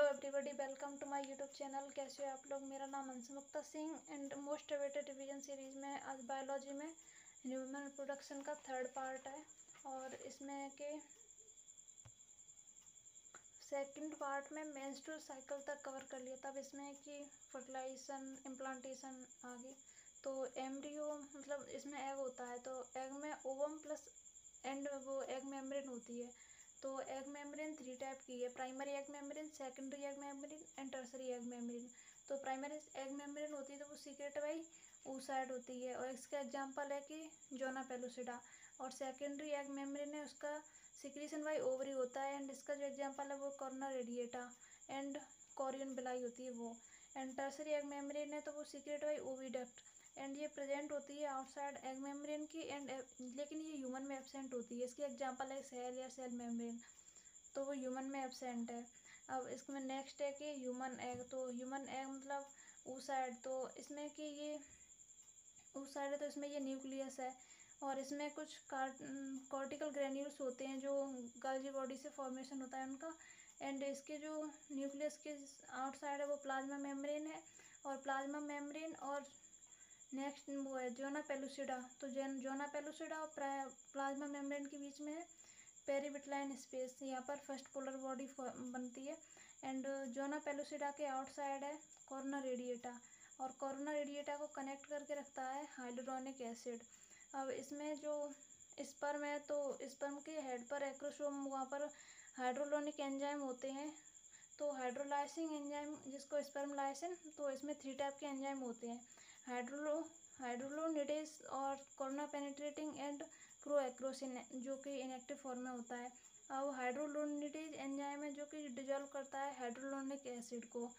Hello everybody, welcome to my YouTube channel. कैसे हो आप लोग? मेरा नाम Anshumukta Singh and most awaited revision series में आज बायोलॉजी में ह्यूमन रिप्रोडक्शन का थर्ड पार्ट है और इसमें के सेकंड पार्ट में मेंस्ट्रुअल साइकिल तक कवर कर लिया। तब इसमें कि फर्टिलाइजेशन, इम्प्लांटेशन आगे। तो एम्ब्रियो मतलब इसमें एग होता है, तो एग में ओवम प्लस एंड वो एग मेम्ब्रेन होती है। तो एग मेम्ब्रेन 3 टाइप की है: primary egg membrane, secondary egg membrane and tertiary egg membrane. तो प्राइमरी एग मेम्ब्रेन होती है तो वो सीक्रेट बाई oocyte होती है और इसका एग्जांपल है कि जोना पेलुसिडा। और सेकेंडरी एग मेम्ब्रेन है, उसका सिक्रीशन बाई ओवरी होता है एंड इसका जो एग्जांपल है वो कॉर्ना रेडिएटा एंड कोरियन बिलाई होती है वो। एंड टर्सरी एग मेम्ब्रेन है तो वो सीक्रेट बाई ओविडक्ट एंड ये प्रेजेंट होती है आउटसाइड एग मेम्ब्रेन की एंड लेकिन ये ह्यूमन में एब्सेंट होती है। इसकी एग्जांपल है सेल या सेल मेम्ब्रेन, तो वो ह्यूमन में एब्सेंट है। अब इसमें नेक्स्ट है कि ह्यूमन एग। तो ह्यूमन एग मतलब oocyte, तो इसमें कि ये oocyte है तो इसमें ये न्यूक्लियस है और इसमें कुछ कॉर्टिकल ग्रेन्यूल्स होते हैं जो गल्जी बॉडी से फॉर्मेशन होता है उनका। एंड इसके जो न्यूक्लियस के आउटसाइड है वो प्लाज्मा मेम्ब्रेन है और प्लाज्मा मेम्ब्रेन और नेक्स्ट वो है जोना पेलुसिडा। तो जोना पेलुसिडा और प्लाज्मा मेम्ब्रेन के बीच में है पेरीविटलाइन स्पेस, यहाँ पर फर्स्ट पोलर बॉडी बनती है। एंड जोना पेलुसिडा के आउटसाइड है कॉर्ना रेडिएटा और कॉर्ना रेडिएटा को कनेक्ट करके रखता है हाइलुरोनिक एसिड। अब इसमें जो स्पर्म है तो स्पर्म के हेड पर एक्रोसोम, वहाँ पर हाइड्रोलोनिक एंजाइम होते हैं। तो हाइड्रोलाइसिंग एंजाइम जिसको स्पर्म लाइसिन, तो इसमें 3 टाइप के एंजाइम होते हैं: हाइड्रोलोनिडेज और कॉर्ना पेनिट्रेटिंग एंड प्रोएक्रोसिन जो कि इनएक्टिव फॉर्म में होता है। अब हाइड्रोलोनिडेज एंजाइम है जो कि डिजोल्व करता है हाइड्रोलोनिक एसिड को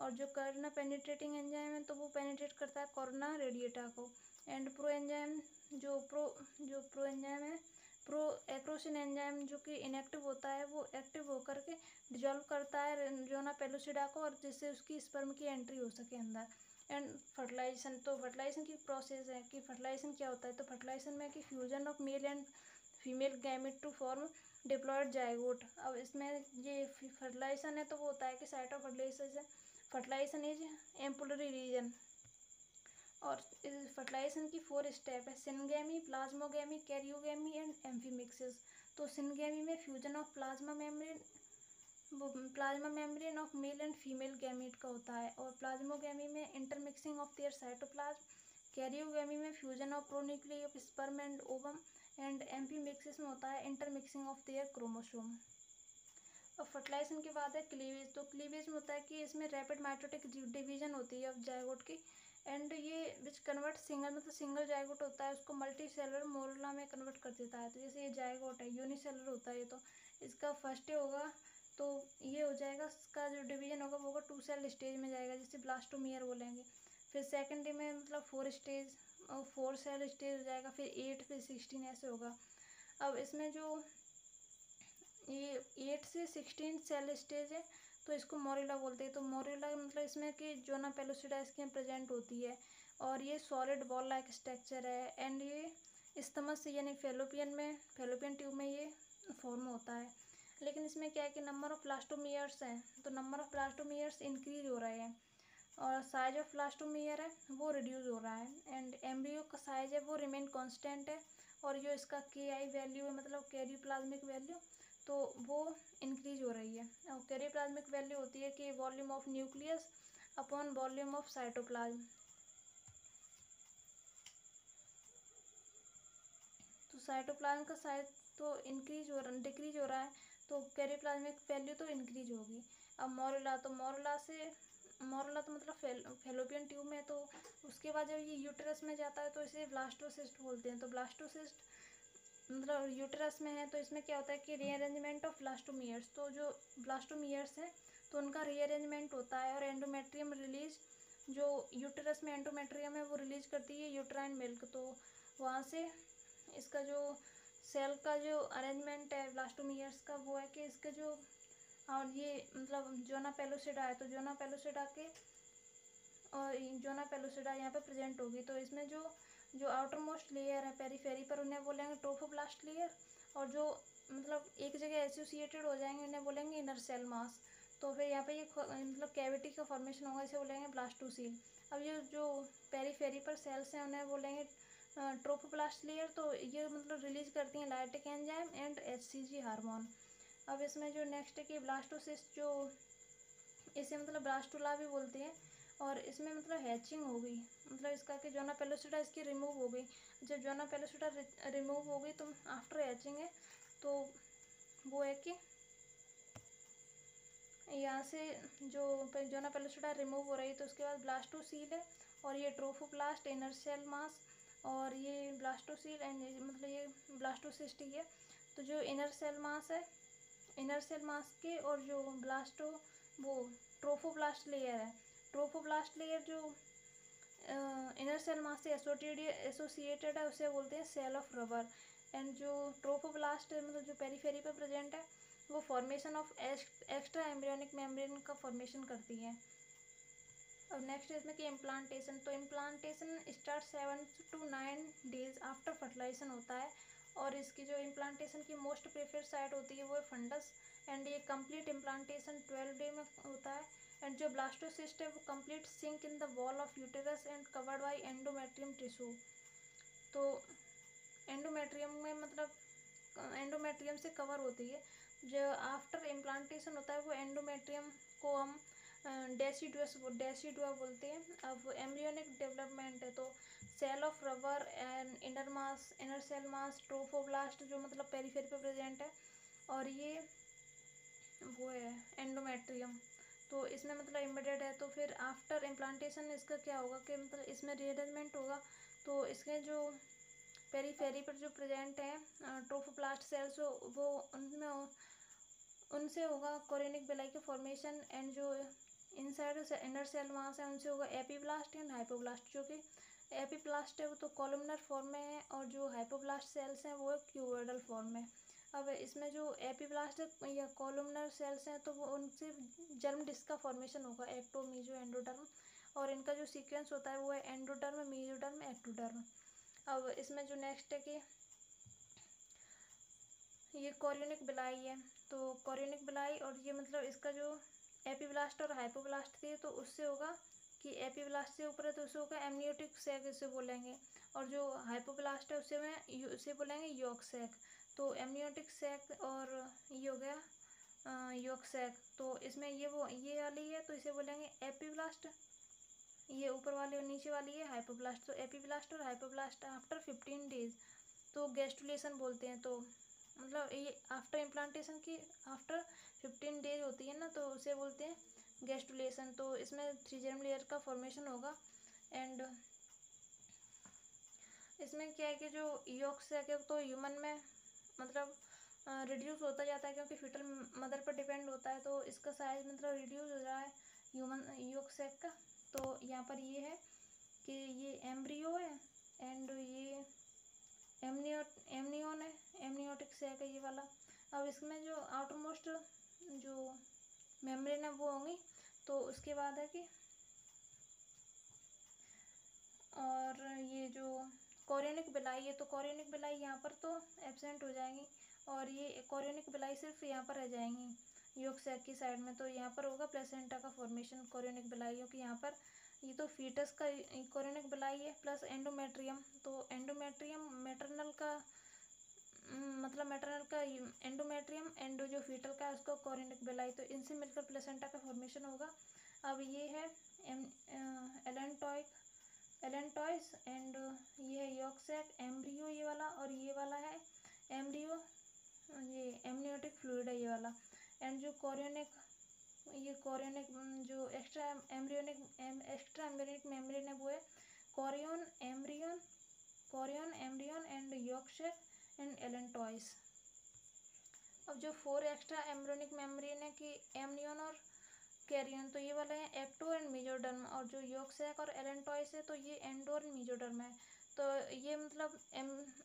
और जो कॉर्ना पेनिट्रेटिंग एंजाइम है तो वो पेनिट्रेट करता है कॉर्ना रेडिएटा को। एंड प्रो एंजाइम जो प्रो एंजाइम है प्रो एक्रोसिन एंजाइम जो कि इनएक्टिव होता है वो एक्टिव होकर के डिजोल्व करता है जोना पेलुसिडा को और जिससे उसकी स्पर्म की एंट्री हो सके अंदर। एंड फर्टिलाइजेशन, तो फर्टिलाइजेशन की प्रोसेस है कि फर्टिलाइजेशन क्या होता है। तो फर्टिलाइजेशन में कि fusion of male and female gamete to form diploid zygote. अब इसमें ये फर्टिलाइजेशन है तो वो होता है कि site of fertilisation is ampullary region. और इस फर्टिलाइजेशन की 4 स्टेप है: syngamy, plasmogamy, karyogamy and amphimixis. तो सिनगेमी में fusion of plasma membrane of male and female gamete का होता है और प्लाज्मोगेमी में intermixing of their cytoplasm. Karyogamy में fusion of pronucleus of sperm and ovum and amphimixis में होता है इंटरमिक्सिंग ऑफ देयर क्रोमोसोम। अब फर्टिलाइजेशन के बाद है क्लीवेज। तो क्लीवेज में होता है कि इसमें रैपिड माइटोटिक डिवीजन होती है ऑफ जायगोट की एंड ये विच कन्वर्ट सिंगल मतलब सिंगल जायगोट होता है उसको मल्टी सेलर मोरुला में कन्वर्ट कर देता है। तो जैसे ये जायगोट है यूनिसेलर होता है, ये तो इसका फर्स्ट होगा तो ये हो जाएगा, इसका जो डिवीजन होगा वो होगा 2 सेल स्टेज में जाएगा जिसे ब्लास्टोमियर बोलेंगे। फिर सेकेंड में मतलब 4 स्टेज और 4 सेल स्टेज हो जाएगा, फिर 8, फिर 16 ऐसे होगा। अब इसमें जो ये 8 से 16 सेल स्टेज है तो इसको मोरिला बोलते हैं। तो मोरिला मतलब इसमें कि जोना पेलुसिडा इसके में प्रेजेंट होती है और ये सॉलिड बॉल लाइक स्ट्रक्चर है एंड ये स्तमस यानी फेलोपियन ट्यूब में ये फॉर्म होता है। लेकिन इसमें क्या है कि नंबर ऑफ प्लास्टोमियर्स हैं, तो नंबर ऑफ प्लास्टोमियर्स इंक्रीज हो रहे हैं और साइज ऑफ प्लास्टोमियर है वो रिड्यूस हो रहा है। एंड एम्ब्रियो का साइज है वो रिमेन कांस्टेंट है और जो इसका KI वैल्यू है मतलब कैरियोप्लाज्मिक वैल्यू, तो वो इंक्रीज हो रही है। और कैरियोप्लाज्मिक वैल्यू होती है कि volume of nucleus upon volume of cytoplasm. तो साइटोप्लाज्म का साइज तो इंक्रीज हो रहा डिक्रीज हो रहा है तो कैरियोप्लाज्मिक वैल्यू तो इंक्रीज होगी। अब मोरुला, तो मोरुला तो मतलब फेलोपियन ट्यूब में, तो उसके बाद जब ये यूटेरस में जाता है तो इसे ब्लास्टोसिस्ट बोलते हैं। तो ब्लास्टोसिस्ट मतलब यूटेरस में है तो इसमें क्या होता है कि रीअरेंजमेंट ऑफ ब्लास्टोमियर्स, तो जो ब्लास्टोमियर्स हैं तो उनका रीअरेंजमेंट होता है और एंडोमेट्रियम रिलीज, जो यूटेरस में एंडोमेट्रियम है वो रिलीज करती है यूट्राइन मिल्क। तो वहाँ से इसका जो सेल का जो अरेंजमेंट है ब्लास्टोमियर्स का वो है कि इसके जो और ये मतलब जोना पेलुसिडा है तो जोना पेलुसिडा के और जोना पेलुसिडा यहाँ पे प्रेजेंट होगी। तो इसमें जो आउटर मोस्ट लेयर है पेरीफेरी पर उन्हें बोलेंगे ट्रोफोब्लास्ट लेयर और जो मतलब एक जगह एसोसिएटेड हो जाएंगे उन्हें बोलेंगे इनर सेल मास। तो फिर यहाँ पे ये मतलब कैविटी का फॉर्मेशन होगा, इसे बोलेंगे ब्लास्टोसील। अब ये जो पेरीफेरी पर सेल्स हैं उन्हें बोलेंगे ट्रोफोब्लास्ट लेयर। तो ये मतलब रिलीज करती हैं lytic enzyme and HCG hormone. अब इसमें जो नेक्स्ट है कि ब्लास्टोसिस्ट, जो इसे मतलब ब्लास्टुला भी बोलते हैं, और इसमें मतलब हैचिंग हो गई, मतलब इसका कि जोना पेलोसिटा इसकी रिमूव हो गई। जब जोना पेलोसिटा रिमूव हो गई तो आफ्टर हैचिंग है, तो वो है कि यहाँ से जो जोना पेलोसिटा रिमूव हो रही है, तो उसके बाद ब्लास्टोसील है, और ये ट्रोफोप्लास्ट इनर सेल मास, और ये ब्लास्टोसील एंड मतलब ये ब्लास्टोसिस्ट ही है। तो जो इनर सेल मास है, इनर सेल मास के, और जो वो ट्रोफोब्लास्ट लेयर है, ट्रोफोब्लास्ट लेयर जो इनर सेल मास से एसोसिएटेड है, उसे बोलते हैं सेल ऑफ रबर। एंड जो ट्रोफोब्लास्ट मतलब जो पेरीफेरी पर प्रेजेंट है, वो formation of extra embryonic membrane का फॉर्मेशन करती है। अब नेक्स्ट इसमें कि इम्प्लांटेशन। तो implantation start 7 to 9 days after fertilisation होता है, और इसकी जो इम्प्लांटेशन की मोस्ट प्रेफर्ड साइट होती है वो है फंडस। एंड ये कंप्लीट इम्प्लांटेशन 12 डे में होता है। एंड जो ब्लास्टोसिस्ट है वो complete sink in the wall of uterus and covered by endometrium tissue. तो एंडोमेट्रियम में मतलब एंडोमेट्रियम से कवर होती है। जो आफ्टर इम्प्लांटेशन होता है वो एंडोमेट्रियम को हम डेसिडुआ बोलते हैं। अब एम्ब्रियोनिक डेवलपमेंट है, तो cell of Rauber and inner cell mass trophoblast जो मतलब पेरीफेरी पे प्रेजेंट है, और ये वो है एंडोमेट्रियम। तो इसमें मतलब इम्बेडेड है। तो फिर आफ्टर इम्प्लांटेशन इसका क्या होगा कि मतलब इसमें रीअरेंजमेंट होगा। तो इसके जो पेरीफेरी पर जो प्रेजेंट है ट्रोफोप्लास्ट सेल्स, वो उनमें उनसे होगा कोरियनिक बेलाई के फॉर्मेशन। एंड जो इनसाइड इनर सेल मास है उनसे होगा एपीब्लास्ट एंड हाइपोब्लास्ट। जो कि एपीब्लास्ट है वो तो कॉलमनर फॉर्म में है, और जो हाइपोब्लास्ट सेल्स हैं वो क्यूबोइडल फॉर्म में। अब इसमें जो एपीब्लास्ट या कॉलमनर सेल्स हैं तो वो उनसे जर्म डिस्क का फॉर्मेशन होगा, एक्टो मीजो एंडोडर्म। और इनका जो सीक्वेंस होता है वो है एंडोडर्म मीजोडर्म एक्टोडर्म। अब इसमें जो नेक्स्ट है कि ये कोरियनिक बिलाई है। तो कोरियनिक बिलाई, और ये मतलब इसका जो एपीब्लास्ट और हाइपोब्लास्ट थी, तो उससे होगा कि एपीब्लास्ट से ऊपर है तो उससे होगा एमनियोटिक सैक, इसे बोलेंगे। और जो हाइपोब्लास्ट है उसे बोलेंगे यॉक सैक। तो एमनियोटिक सैक और ये हो गया यॉक सैक। तो इसमें ये वाली है तो इसे बोलेंगे एपीब्लास्ट, ये ऊपर वाली और नीचे वाली है हाइपोब्लास्ट। तो एपीब्लास्ट और हाइपोब्लास्ट आफ्टर 15 डेज तो गैस्ट्रुलेशन बोलते हैं। तो मतलब ये आफ्टर इम्प्लांटेशन की आफ्टर 15 डेज होती है ना, तो उसे बोलते हैं गैस्ट्रुलेशन। तो इसमें 3 जर्म लेयर का फॉर्मेशन होगा। एंड इसमें क्या है कि जो यॉक सैक है तो ह्यूमन में मतलब रिड्यूस होता जाता है, क्योंकि फीटल मदर पर डिपेंड होता है, तो इसका साइज मतलब रिड्यूस हो रहा है ह्यूमन यॉक सैक का। तो यहाँ पर ये है कि ये एम्ब्रियो है, एंड ये एमनियोन है, एमनियोटिक सैक है ये वाला। अब इसमें जो आउटर मोस्ट जो मेम्ब्रेन है वो होंगी। तो उसके बाद है कि और ये जो कोरियनिक बिलाई है, तो कोरियनिक बिलाई यहाँ पर तो एब्सेंट हो जाएंगी, और ये कोरियनिक बिलाई सिर्फ यहाँ पर रह जाएंगी यॉक सैक की साइड में। तो यहाँ पर होगा प्लेसेंटा का फॉर्मेशन कोरियनिक बिलाइयों की। यहाँ पर ये तो फीटस का कोरियनिक बिलाई है प्लस एंडोमेट्रियम। तो एंडोमेट्रियम मैटरनल का मतलब मैटरनल का एंडोमेट्रियम, एंडो जो फीटल का है उसको कोरियनिक बिलाई। तो इनसे मिलकर प्लेसेंटा का फॉर्मेशन होगा। अब ये है एलेंटॉइस, एंड ये है यॉक सैक एम्ब्रियो ये वाला, और ये वाला है एम्ब्रियो, ये एमनियोटिक फ्लूइड है ये वाला। एंड जो कोरियनिक जो एक्स्ट्रा एम्ब्रियोनिक मेम्ब्रेन है वो है कोरियन एम्ब्रियन and yolk sac and allantois. अब जो 4 एक्स्ट्रा एम्ब्रियोनिक मेम्ब्रेन है कि एमनियन और कैरियन, तो ये वाले हैं एक्टो एंड मेजोडर्म। और जो यॉक सैक और एलेंटॉइस है तो ये एंडो और मेजोडर्म है। तो ये मतलब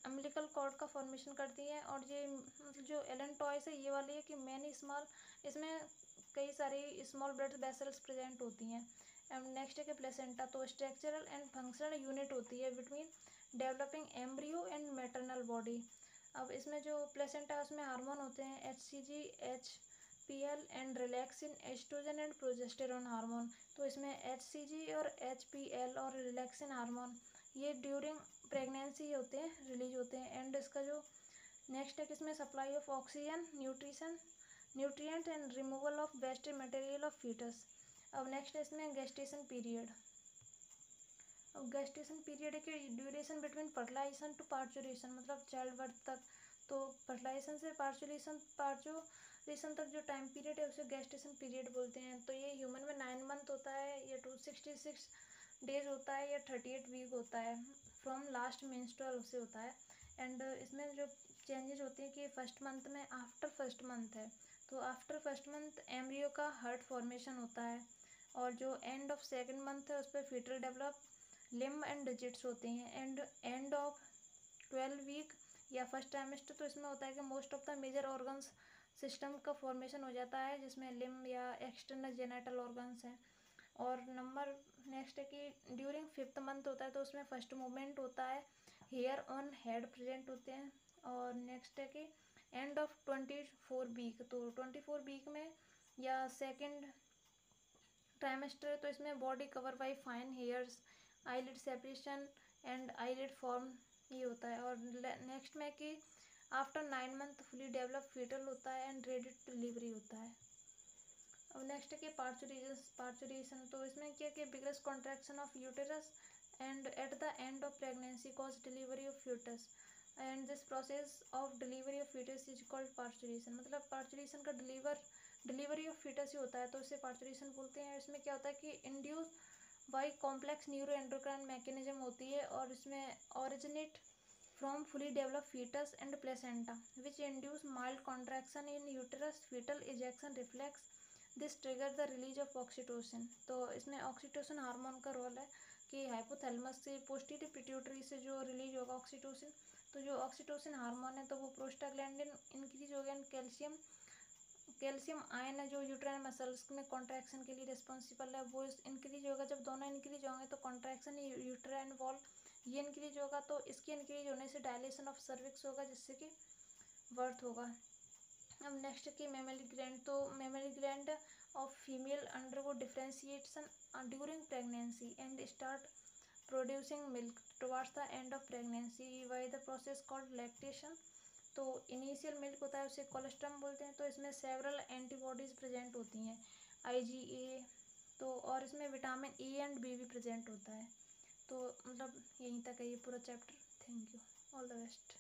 अम्बिलिकल कॉर्ड का फॉर्मेशन करती है। और ये मतलब जो एलेंटॉइस है ये वाली है कि मैनी स्मॉल, इसमें कई सारी स्मॉल ब्लड वेसल्स प्रेजेंट होती हैं। एंड नेक्स्ट है कि प्लेसेंटा, तो स्ट्रक्चरल एंड फंक्शनल यूनिट होती है between developing embryo and maternal body. अब इसमें जो प्लेसेंटा है उसमें हार्मोन होते हैं HCG, HPL and relaxin estrogen and progesterone hormone. तो इसमें HCG और HPL और रिलैक्सिन हार्मोन ये ड्यूरिंग प्रेगनेंसी होते हैं, रिलीज होते हैं। एंड इसका जो नेक्स्ट है कि इसमें supply of oxygen, nutrient and removal of waste material of fetus. अब नेक्स्ट है इसमें गेस्टेशन पीरियड। अब गेस्टेशन पीरियड की duration between fertilisation to parturition, मतलब चाइल्ड बर्थ तक। तो फर्टिलाइजेशन से पार्चुरेशन तक जो टाइम पीरियड है उसे गेस्टेशन पीरियड बोलते हैं। तो ये ह्यूमन में 9 मंथ होता है, या 266 डेज होता है, या 38 वीक होता है। फ्रॉम लास्ट मेंस्ट्रुअल से होता है। एंड इसमें जो चेंजेस होते हैं कि फर्स्ट मंथ में, आफ्टर फर्स्ट मंथ है तो आफ्टर फर्स्ट मंथ एम्ब्रियो का हार्ट फॉर्मेशन होता है। और जो एंड ऑफ सेकेंड मंथ है उस पर fetal develop limb and digits होते हैं। एंड एंड ऑफ 12 वीक या फर्स्ट ट्राइमेस्टर तो इसमें होता है कि most of the major organs system का फॉर्मेशन हो जाता है, जिसमें लिम्ब या एक्सटर्नल जेनेटल ऑर्गन्स हैं। और नंबर नेक्स्ट है कि ड्यूरिंग 5th मंथ होता है तो उसमें फर्स्ट मूवमेंट होता है, हेयर ऑन हेड प्रेजेंट होते हैं। और नेक्स्ट है कि एंड ऑफ 24 वीक, तो 24 वीक में या सेकेंड ट्राइमेस्टर तो इसमें body cover by fine hairs, eyelid separation and eyelid form ये होता है। और नेक्स्ट में कि after 9 month fully develop fetal होता है एंड रेडी टू डिलीवरी होता है। अब नेक्स्ट है कि पार्चुरेशन तो इसमें क्या कि biggest contraction of uterus and at the end of pregnancy cause delivery of fetus and this process of delivery of fetus is called parturition. मतलब पार्चुरेशन का डिलीवरी ऑफ फीटस ही होता है तो इसे पार्चुरेशन बोलते हैं। इसमें क्या होता है कि induce by complex neuro endocrine mechanism होती है, और इसमें originate from fully develop fetus and placenta which induce mild contraction in uterus, fetal ejection reflex this trigger the release of oxytocin. तो इसमें ऑक्सीटोसिन हार्मोन का रोल है कि hypothalamus से पोस्टीरियर पिट्यूटरी से जो रिलीज होगा ऑक्सीटोसिन, तो जो ऑक्सीटोसिन हार्मोन है तो वो प्रोस्टाग्लैंडिन इंक्रीज हो गया, कैल्शियम आयन है जो यूट्राइन मसल्स में कॉन्ट्रैक्शन के लिए रिस्पॉन्सिबल है वो इंक्रीज होगा। जब दोनों इंक्रीज होंगे तो कॉन्ट्रैक्शन यूट्राइन वॉल ये इंक्रीज होगा, तो इसके इंक्रीज होने से डायलेशन ऑफ सर्विक्स होगा जिससे कि बर्थ होगा। अब नेक्स्ट की मेमरी ग्लैंड, तो mammary gland of female undergo differentiation during pregnancy and start producing milk towards the end of pregnancy by the process called lactation. तो इनिशियल मिल्क होता है उसे कोलेस्ट्रम बोलते हैं। तो इसमें सेवरल एंटीबॉडीज़ प्रेजेंट होती हैं, IgA, तो और इसमें विटामिन E एंड B भी प्रेजेंट होता है। तो मतलब यहीं तक है ये पूरा chapter. Thank you, all the best.